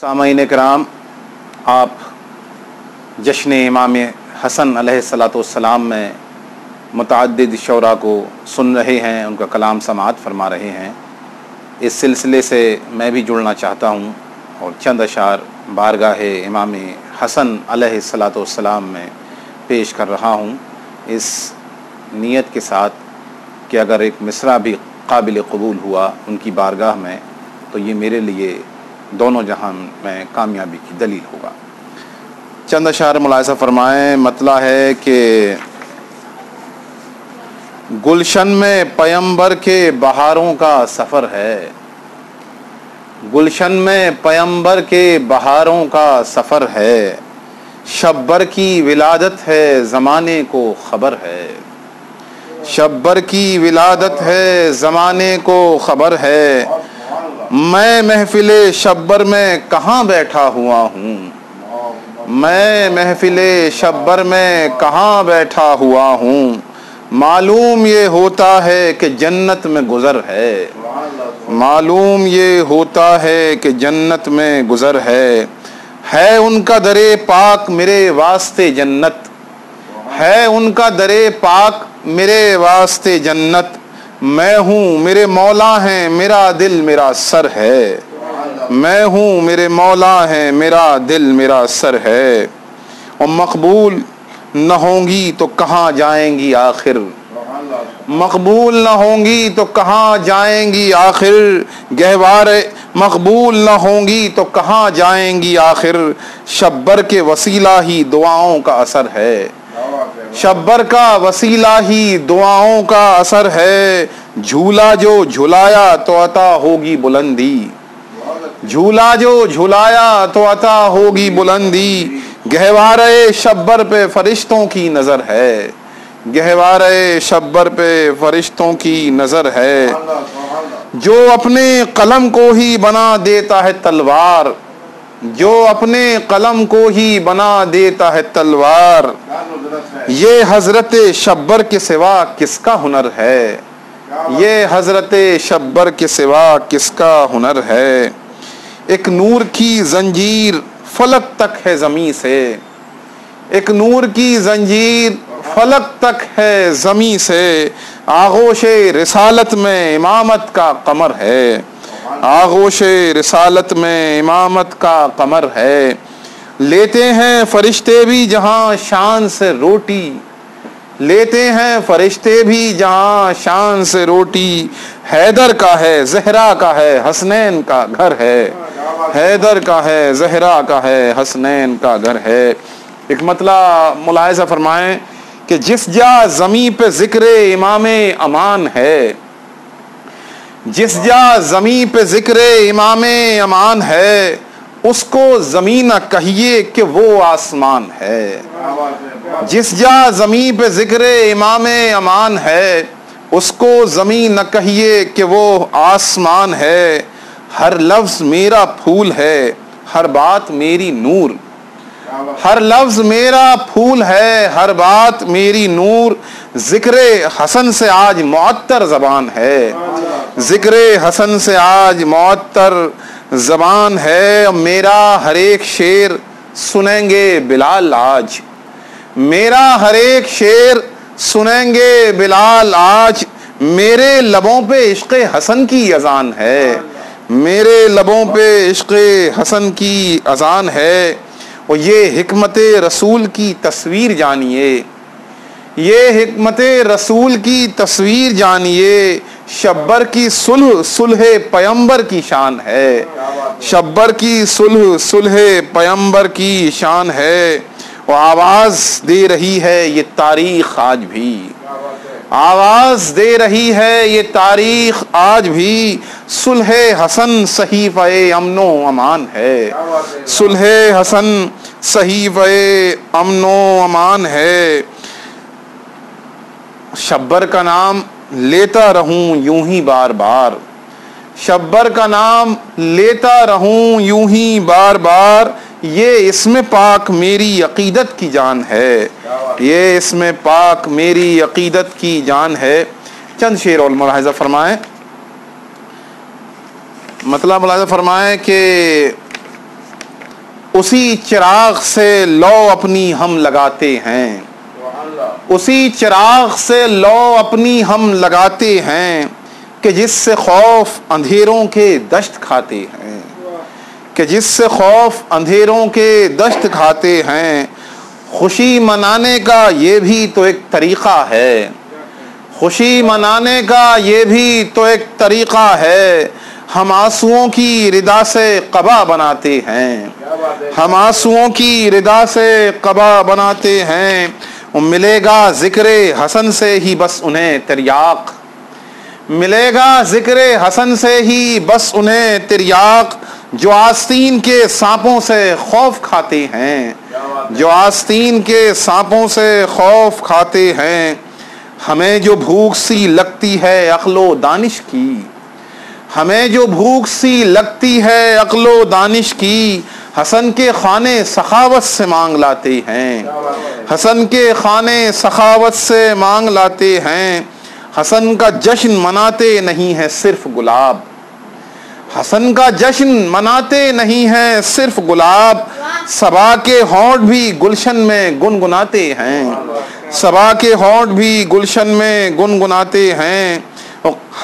سامعین کرام، آپ جشن امام حسن علیہ الصلاۃ والسلام میں متعدد شعراء کو سن رہے ہیں، ان کا کلام سماعت فرما رہے ہیں۔ اس سلسلے سے میں بھی جڑنا چاہتا ہوں اور چند اشعار بارگاہ امام حسن علیہ الصلاۃ والسلام میں پیش کر رہا ہوں، اس نیت کے ساتھ کہ اگر ایک مصرع بھی قابل قبول ہوا ان کی بارگاہ میں تو یہ میرے لیے دونوں جہان میں کامیابی کی دلیل ہوگا۔ چند اشعار ملاحظہ فرمائیں۔ مطلع ہے کہ گلشن میں پیمبر کے بہاروں کا سفر ہے، گلشن میں پیمبر کے بہاروں کا سفر ہے، شبر کی ولادت ہے زمانے کو خبر ہے، شبر کی ولادت ہے زمانے کو خبر ہے، میں محفل شبر میں کہاں بیٹھا ہوا ہوں، میں محفل شبر میں کہاں بیٹھا ہوا ہوں، معلوم یہ ہوتا ہے کہ جنت میں گزر ہے، معلوم یہ ہوتا ہے کہ جنت میں گزر ہے ان کا درے پاک میرے واسطے جنت، ہے ان کا درے پاک میرے واسطے جنت، میں ہوں میرے مولا ہیں میرا دل میرا سر ہے، میں ہوں میرے مولا ہیں میرا دل میرا سر ہے، اور مقبول نہ ہوں گی تو کہاں جائیں گی آخر، مقبول نہ ہوں گی تو کہاں جائیں گی آخر، گہوار مقبول نہ ہوں گی تو کہاں جائیں گی آخر، شبر کے وسیلہ ہی دعاؤں کا اثر ہے، شبر کا وسیلہ ہی دعاؤں کا اثر ہے، جھولا جو جھلایا تو عطا ہوگی بلندی، جھولا جو جھلایا تو عطا ہوگی بلندی، گہوارے شبر پہ فرشتوں کی نظر ہے، گہوارے شبر پہ فرشتوں کی نظر ہے، جو اپنے قلم کو ہی بنا دیتا ہے تلوار، جو اپنے قلم کو ہی بنا دیتا ہے تلوار، یہ حضرت شبر کے سوا کس کا ہنر ہے، یہ حضرت شبر کے سوا کس کا ہنر ہے، ایک نور کی زنجیر فلک تک ہے زمیں سے، ایک نور کی زنجیر فلک تک ہے زمیں سے، آغوش رسالت میں امامت کا قمر ہے، آغوش رسالت میں امامت کا قمر ہے، لیتے ہیں فرشتے بھی جہاں شان سے روٹی، لیتے ہیں فرشتے بھی جہاں شان سے روٹی، حیدر کا ہے زہرا کا ہے حسنین کا گھر ہے، حیدر کا ہے زہرا کا ہے حسنین کا گھر ہے۔ ایک مطلع ملاحظہ فرمائیں کہ جس جا زمیں پہ ذکر امام امان ہے، جس جا زمیں پہ ذکر امام امان ہے، اس کو زمین نہ کہیے کہ وہ آسمان ہے، جس جا زمین پہ ذکر امام امان ہے، اس کو زمین نہ کہیے کہ وہ آسمان ہے، ہر لفظ میرا پھول ہے ہر بات میری نور، ہر لفظ میرا پھول ہے ہر بات میری نور، ذکر حسن سے آج معطر زبان ہے، ذکر حسن سے آج معطر زبان ہے، میرا ہر ایک شعر سنیں گے بلال آج، میرا ہر ایک شعر سنیں گے بلال آج، میرے لبوں پہ عشق حسن کی اذان ہے، میرے لبوں پہ عشق حسن کی اذان ہے، اور یہ حکمت رسول کی تصویر جانیے، یہ حکمت رسول کی تصویر جانیے، شبر کی صلح صلح پیمبر کی شان ہے، شبر کی صلح صلح پیمبر کی شان ہے، اور آواز دے رہی ہے یہ تاریخ آج بھی، آواز دے رہی ہے یہ تاریخ آج بھی، صلح حسن صحیفہ امن و امان ہے، صلح حسن صحیفہ امن و امان ہے، شبر کا نام لیتا رہوں یوں ہی بار بار، شبر کا نام لیتا رہوں یوں ہی بار بار، یہ اسم پاک میری عقیدت کی جان ہے، یہ اسم پاک میری عقیدت کی جان ہے۔ چند شعر اور ملاحظہ فرمائیں۔ مطلب ملاحظہ فرمائیں کہ اسی چراغ سے لو اپنی ہم لگاتے ہیں، اسی چراغ سے لو اپنی ہم لگاتے ہیں کہ جس سے خوف اندھیروں کے دشت کھاتے ہیں، کہ جس سے خوف اندھیروں کے دشت کھاتے ہیں۔ خوشی منانے کا یہ بھی تو ایک طریقہ ہے، خوشی منانے کا یہ بھی تو ایک طریقہ ہے، ہم آنسوؤں کی ردا سے قبا بناتے ہیں، ہم آنسوؤں کی ردا سے قبا بناتے ہیں۔ ملے گا ذکر حسن سے ہی بس انہیں تریاق، ملے گا ذکر حسن سے ہی بس انہیں تریاق، جو آستین کے سانپوں سے خوف کھاتے ہیں، جو آستین کے سانپوں سے خوف کھاتے ہیں۔ ہمیں جو بھوک سی لگتی ہے عقل و دانش کی، ہمیں جو بھوک سی لگتی ہے عقل و دانش کی، حسن کے خانے سخاوت سے مانگ لاتے ہیں، حسن کے خانے سخاوت سے مانگ لاتے ہیں۔ حسن کا جشن مناتے نہیں ہیں صرف گلاب، حسن کا جشن مناتے نہیں ہیں صرف گلاب، صبا کے ہونٹ بھی گلشن میں گنگناتے ہیں، صبا کے ہونٹ بھی گلشن میں گنگناتے ہیں۔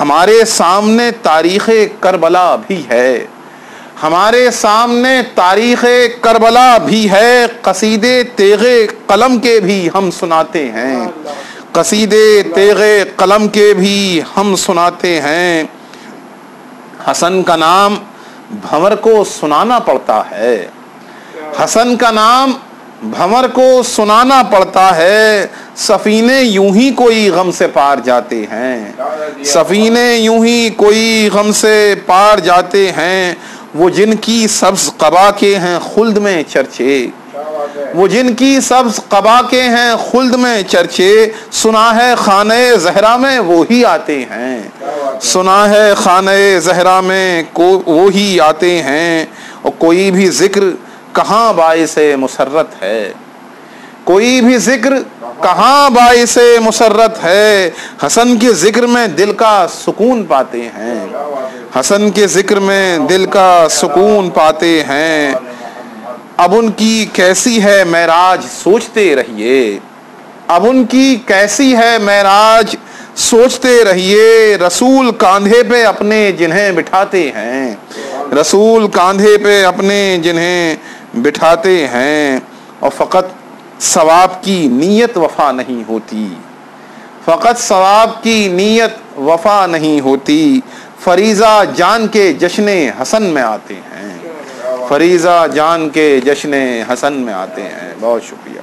ہمارے سامنے تاریخ کربلا بھی ہے، ہمارے سامنے تاریخ کربلا بھی ہے، قصیدے تیغ قلم کے بھی ہم سناتے ہیں، قصیدے تیغ قلم کے بھی ہم سناتے ہیں۔ حسن کا نام بھنور کو سنانا پڑتا ہے، حسن کا نام بھنور کو سنانا پڑتا ہے، سفینے یوں ہی کوئی غم سے پار جاتے ہیں، سفینے یوں ہی کوئی غم سے پار جاتے ہیں۔ وہ جن کی سبز قبا کے ہیں خلد میں چرچے، وہ جن کی سبز قبا کے ہیں خلد میں چرچے، سنا ہے خانہ زہرا میں وہی آتے ہیں، سنا ہے خانہ زہرا میں وہی آتے ہیں۔ اور کوئی بھی ذکر کہاں باعث مسرت ہے، کوئی بھی ذکر کہاں باعث مسرت ہے، حسن کے ذکر میں دل کا سکون پاتے ہیں، حسن کے ذکر میں دل کا سکون پاتے ہیں۔ اب ان کی کیسی ہے معراج سوچتے رہیے، اب ان کی کیسی ہے معراج سوچتے رہیے، رسول کاندھے پہ اپنے جنہیں بٹھاتے ہیں، رسول کاندھے پہ اپنے جنہیں بٹھاتے ہیں۔ اور فقط ثواب کی نیت وفا نہیں ہوتی، فقط ثواب کی نیت وفا نہیں ہوتی، فریضہ جان کے جشن حسن میں آتے ہیں، فریضہ جان کے جشن حسن میں آتے ہیں۔ بہت شکریہ۔